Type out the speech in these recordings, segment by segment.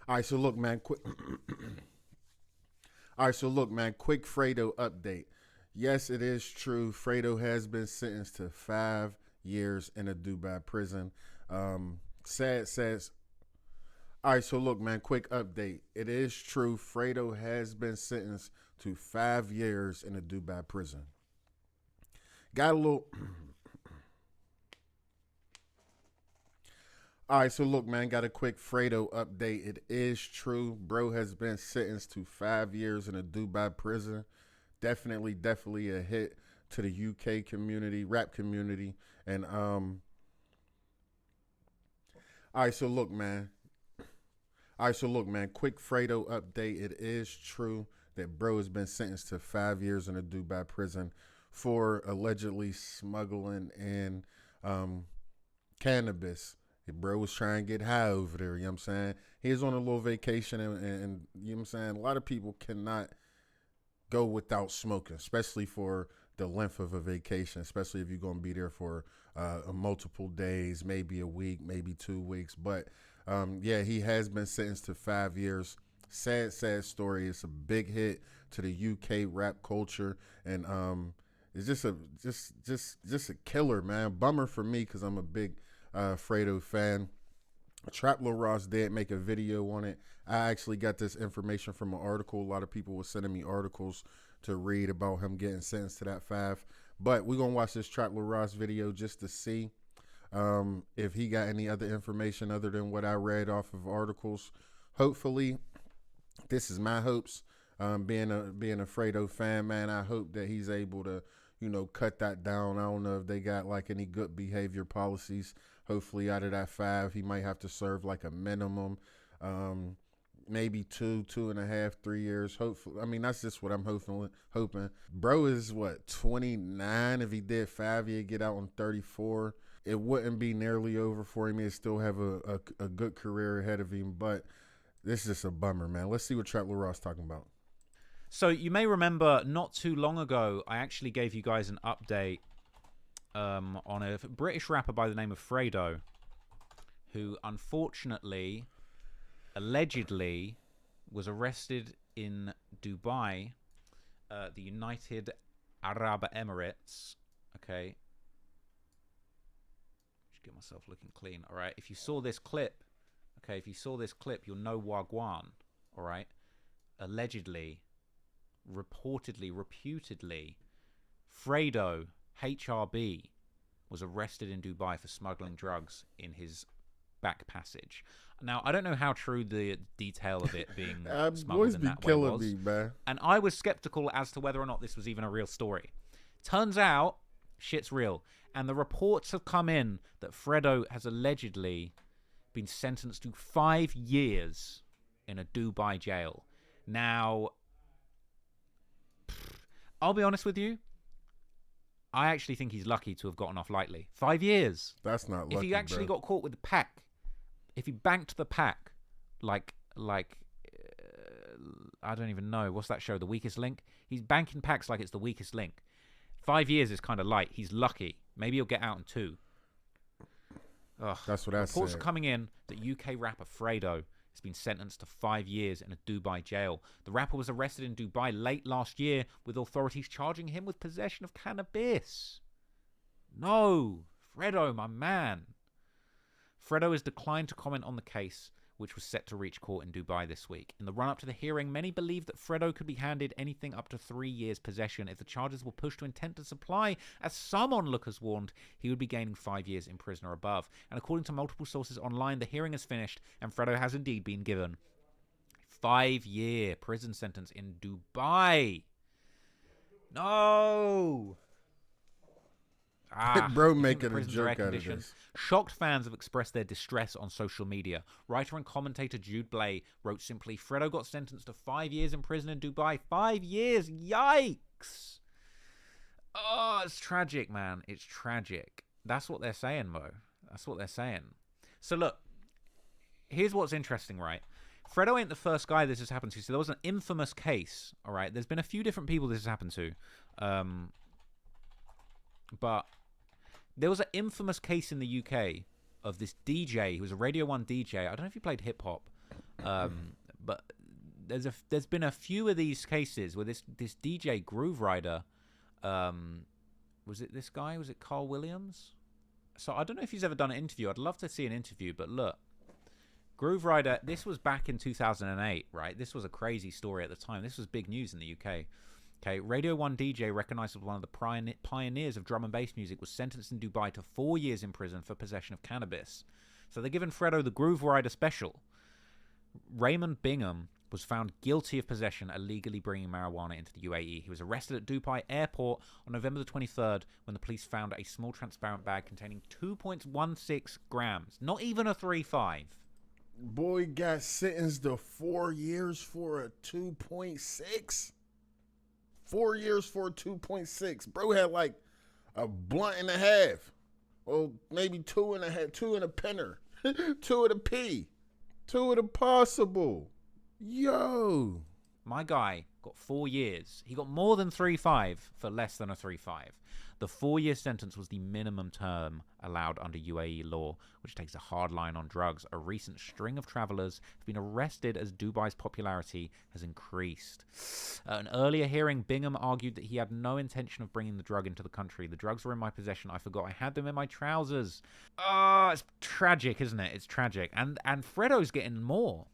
All right, so look, man, quick. All right, so look, man, quick Fredo update. Yes, it is true. Fredo has been sentenced to 5 years in a Dubai prison. Sad says. All right, so look, man, quick update. It is true. Fredo has been sentenced to 5 years in a Dubai prison. Got a little. All right, so look, man, got a quick Fredo update. It is true. Bro has been sentenced to 5 years in a Dubai prison. Definitely a hit to the UK community, rap community. And all right, so look, man. All right, so look, man, quick Fredo update. It is true that bro has been sentenced to 5 years in a Dubai prison for allegedly smuggling in cannabis. Bro was trying to get high over there, you know what I'm saying? He was on a little vacation, and you know what I'm saying? A lot of people cannot go without smoking, especially for the length of a vacation, especially if you're going to be there for multiple days, maybe a week, maybe 2 weeks. But yeah, he has been sentenced to 5 years. Sad story. It's a big hit to the UK rap culture, and it's just a killer, man. Bummer for me because I'm a big Fredo fan. Trap Lil Ross did make a video on it. I actually got this information from an article. A lot of people were sending me articles to read about him getting sentenced to that 5. But we're going to watch this Trap Lil Ross video just to see if he got any other information other than what I read off of articles. Hopefully, this is my hopes. Being a Fredo fan, man, I hope that he's able to, cut that down. I don't know if they got like any good behavior policies. Hopefully, out of that 5, he might have to serve like a minimum, maybe 2.5, 3 years. Hopefully, I mean that's just what I'm hoping. Bro is what 29. If he did 5, he'd get out on 34. It wouldn't be nearly over for him. He'd still have a good career ahead of him. But this is just a bummer, man. Let's see what Trap Lil Ross talking about. So you may remember not too long ago, I actually gave you guys an update on a British rapper by the name of Fredo, who unfortunately, allegedly, was arrested in Dubai, the United Arab Emirates. Okay. Just get myself looking clean. All right. If you saw this clip, you'll know Wagwan. All right. Allegedly, reportedly, reputedly, Fredo, HRB, was arrested in Dubai for smuggling drugs in his back passage. Now, I don't know how true the detail of it being smuggled in that way was. Me, man. And I was skeptical as to whether or not this was even a real story. Turns out, shit's real. And the reports have come in that Fredo has allegedly been sentenced to 5 years in a Dubai jail. Now, I'll be honest with you. I actually think he's lucky to have gotten off lightly. 5 years. That's not lucky, if he actually got caught with the pack, if he banked the pack, like I don't even know. What's that show? The Weakest Link? He's banking packs like it's the weakest link. 5 years is kind of light. He's lucky. Maybe he'll get out in 2. Ugh. That's what I said. Reports are coming in that UK rapper Fredo has been sentenced to 5 years in a Dubai jail. The rapper was arrested in Dubai late last year, with authorities charging him with possession of cannabis. No, Fredo, my man. Fredo has declined to comment on the case, which was set to reach court in Dubai this week. In the run-up to the hearing, many believe that Fredo could be handed anything up to 3 years possession if the charges were pushed to intent to supply. As some onlookers warned, he would be gaining 5 years in prison or above. And according to multiple sources online, the hearing is finished, and Fredo has indeed been given a 5-year prison sentence in Dubai. No! Bro making a joke out of this. Shocked fans have expressed their distress on social media. Writer and commentator Jude Blay wrote simply, Fredo got sentenced to 5 years in prison in Dubai. 5 years! Yikes! Oh, it's tragic, man. It's tragic. That's what they're saying, Mo. That's what they're saying. So look, here's what's interesting, right? Fredo ain't the first guy this has happened to. So there was an infamous case, all right? There's been a few different people this has happened to. But there was an infamous case in the UK of this DJ who was a Radio 1 DJ. I don't know if he played hip-hop, But there's been a few of these cases where this DJ Groove Rider, was it this guy? Was it Carl Williams? So I don't know if he's ever done an interview. I'd love to see an interview, but look, Groove Rider, this was back in 2008, right? This was a crazy story at the time. This was big news in the UK. Okay, Radio 1 DJ, recognized as one of the pioneers of drum and bass music, was sentenced in Dubai to 4 years in prison for possession of cannabis. So they're giving Fredo the Groove Rider special. Raymond Bingham was found guilty of possession, illegally bringing marijuana into the UAE. He was arrested at Dubai Airport on November the 23rd when the police found a small transparent bag containing 2.16 grams, not even a 3.5. Boy got sentenced to 4 years for a 2.6. 4 years for a 2.6. Bro had like a blunt and a half. Well, maybe 2.5, 2 and a penner. 2 of the P. 2 of the possible. Yo. My guy got 4 years. He got more than 3.5 for less than a 3.5. The 4-year sentence was the minimum term allowed under UAE law, which takes a hard line on drugs. A recent string of travelers have been arrested as Dubai's popularity has increased. An earlier hearing, Bingham argued that he had no intention of bringing the drug into the country. The drugs were in my possession. I forgot I had them in my trousers. Oh, it's tragic, isn't it? It's tragic. And Fredo's getting more.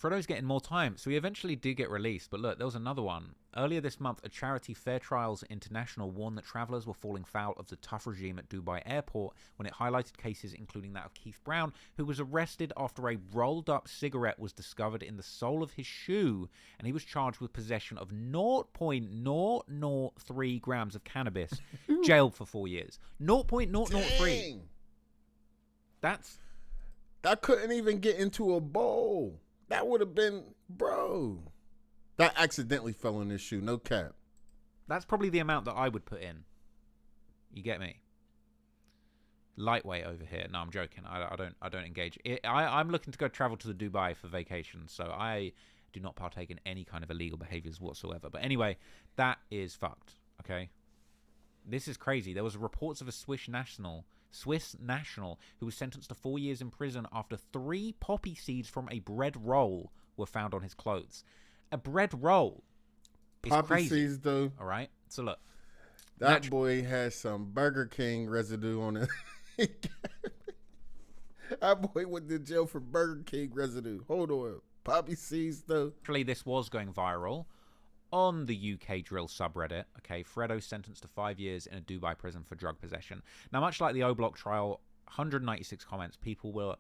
Fredo's getting more time, so he eventually did get released. But look, there was another one. Earlier this month, a charity, Fair Trials International, warned that travellers were falling foul of the tough regime at Dubai Airport when it highlighted cases including that of Keith Brown, who was arrested after a rolled-up cigarette was discovered in the sole of his shoe, and he was charged with possession of 0.003 grams of cannabis, jailed for 4 years. 0.003. That couldn't even get into a bowl. That would have been, bro. That accidentally fell in his shoe. No cap. That's probably the amount that I would put in. You get me? Lightweight over here. No, I'm joking. I don't engage. I'm looking to go travel to the Dubai for vacation, so I do not partake in any kind of illegal behaviors whatsoever. But anyway, that is fucked. Okay, this is crazy. There was reports of a Swiss national who was sentenced to 4 years in prison after 3 poppy seeds from a bread roll were found on his clothes. A bread roll is poppy crazy. Seeds, though. All right. So look, that boy has some Burger King residue on it. That boy went to jail for Burger King residue. Hold on. Poppy seeds, though. Actually, this was going viral on the UK drill subreddit. Okay, Fredo sentenced to 5 years in a Dubai prison for drug possession. Now, much like the O-Block trial, 196 comments. People were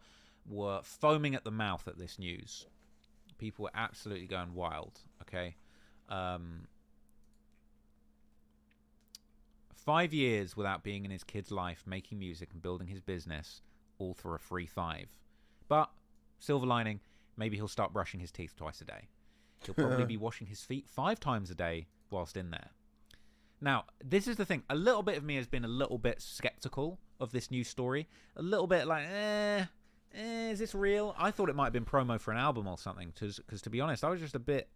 foaming at the mouth at this news. People were absolutely going wild. Okay, 5 years without being in his kid's life, making music and building his business, all for a free 5. But silver lining, maybe he'll start brushing his teeth twice a day. He'll probably be washing his feet 5 times a day whilst in there. Now, this is the thing. A little bit of me has been a little bit skeptical of this news story. A little bit like, is this real? I thought it might have been promo for an album or something. Because to be honest, I was a bit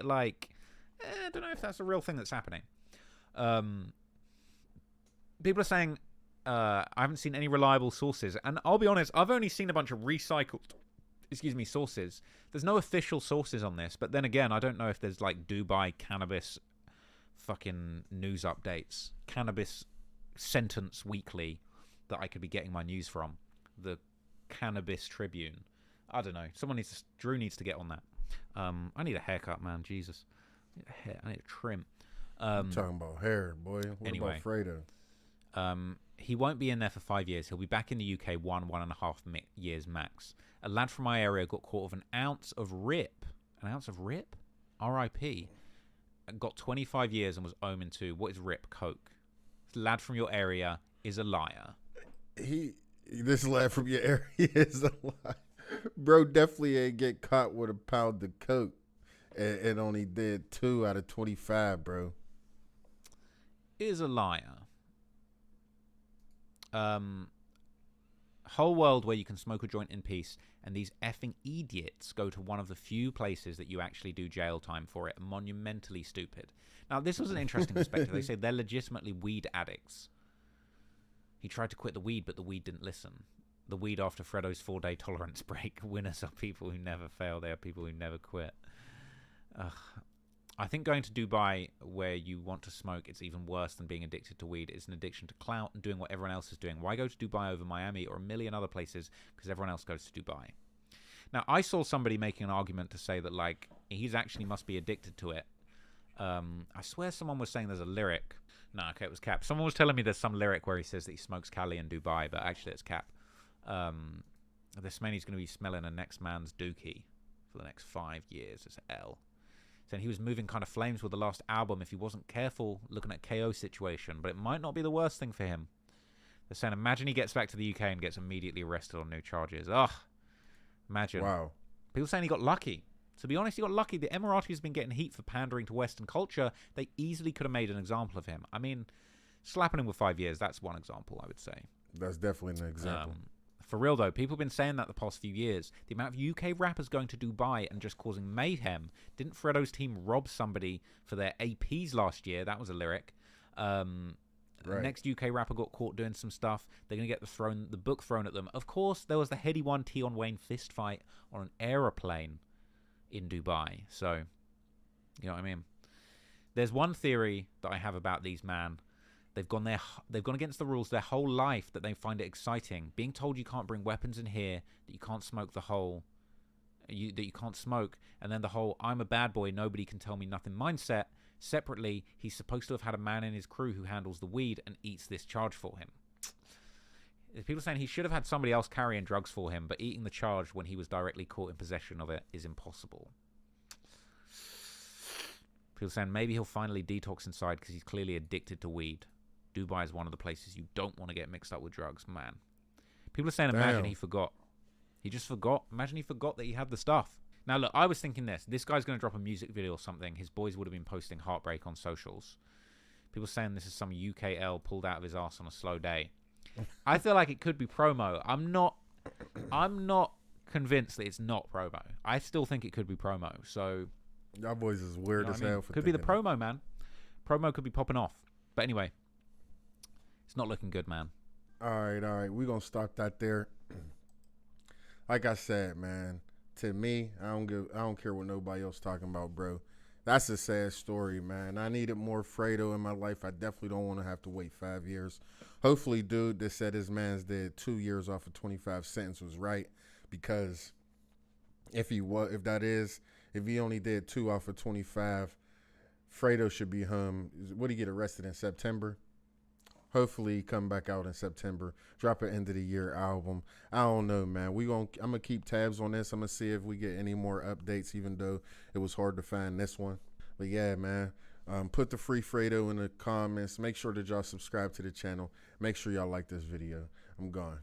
like, I don't know if that's a real thing that's happening. People are saying, I haven't seen any reliable sources. And I'll be honest, I've only seen a bunch of recycled sources. There's no official sources on this, but then again, I don't know if there's like Dubai cannabis fucking news updates, cannabis sentence weekly that I could be getting my news from. The Cannabis Tribune. I don't know. Drew needs to get on that. I need a haircut, man. Jesus. I need a trim. Talking about hair, boy. What about Fredo? He won't be in there for 5 years. He'll be back in the UK 1.5 years max. A lad from my area got caught with an ounce of rip. An ounce of rip? R.I.P. Got 25 years and was omen to. What is rip? Coke. This lad from your area is a liar. This lad from your area is a liar. Bro definitely ain't get caught with a pound of coke and only did 2 out of 25, bro. Is a liar. Whole world where you can smoke a joint in peace, and these effing idiots go to one of the few places that you actually do jail time for it. Monumentally stupid. Now, this was an interesting perspective. They say they're legitimately weed addicts. He tried to quit the weed, but the weed didn't listen. the weed after Fredo's 4-day tolerance break. Winners are people who never fail. They are people who never quit. I think going to Dubai, where you want to smoke, it's even worse than being addicted to weed. It's an addiction to clout and doing what everyone else is doing. Why go to Dubai over Miami or a million other places? Because everyone else goes to Dubai. Now, I saw somebody making an argument to say that, like, he's actually must be addicted to it. I swear someone was saying there's a lyric. No, okay, it was Cap. Someone was telling me there's some lyric where he says that he smokes Cali in Dubai, but actually it's Cap. This man he's going to be smelling a next man's dookie for the next 5 years. It's L. Saying he was moving kind of flames with the last album if he wasn't careful looking at KO situation, but it might not be the worst thing for him. They're saying, imagine he gets back to the UK and gets immediately arrested on new charges. Ugh. Imagine. Wow. People saying he got lucky. To be honest, he got lucky. The Emirati has been getting heat for pandering to Western culture. They easily could have made an example of him. I mean, slapping him with 5 years, that's one example, I would say. That's definitely an example. For real, though, people have been saying that the past few years. The amount of UK rappers going to Dubai and just causing mayhem. Didn't Fredo's team rob somebody for their APs last year? That was a lyric. Right. Next UK rapper got caught doing some stuff. They're going to get the book thrown at them. Of course, there was the Heady 1 Tion Wayne fist fight on an aeroplane in Dubai. So, you know what I mean? There's one theory that I have about these man. They've gone against the rules their whole life that they find it exciting. Being told you can't bring weapons in here, that you can't smoke that you can't smoke, and then the whole I'm a bad boy, nobody can tell me nothing mindset. Separately, he's supposed to have had a man in his crew who handles the weed and eats this charge for him. There's people saying he should have had somebody else carrying drugs for him, but eating the charge when he was directly caught in possession of it is impossible. People saying maybe he'll finally detox inside because he's clearly addicted to weed. Dubai is one of the places you don't want to get mixed up with drugs, man. People are saying, imagine he forgot. He just forgot. Imagine he forgot that he had the stuff. Now, look, I was thinking this guy's going to drop a music video or something. His boys would have been posting Heartbreak on socials. People saying this is some UKL pulled out of his ass on a slow day. I feel like it could be promo. I'm not convinced that it's not promo. I still think it could be promo. So, y'all boys is weird as hell. Could be the promo, man. Promo could be popping off. But anyway, it's not looking good, man. All right. We're going to stop that there. Like I said, man, to me, I don't care what nobody else talking about, bro. That's a sad story, man. I needed more Fredo in my life. I definitely don't want to have to wait 5 years. Hopefully, dude that said his man's did 2 years off of 25 sentence was right, because if he only did 2 off of 25, Fredo should be home. Would he get arrested in September? Hopefully, he come back out in September, drop an end of the year album. I don't know, man. I'm gonna keep tabs on this. I'm gonna see if we get any more updates, even though it was hard to find this one. But yeah, man. Put the free Fredo in the comments. Make sure that y'all subscribe to the channel. Make sure y'all like this video. I'm gone.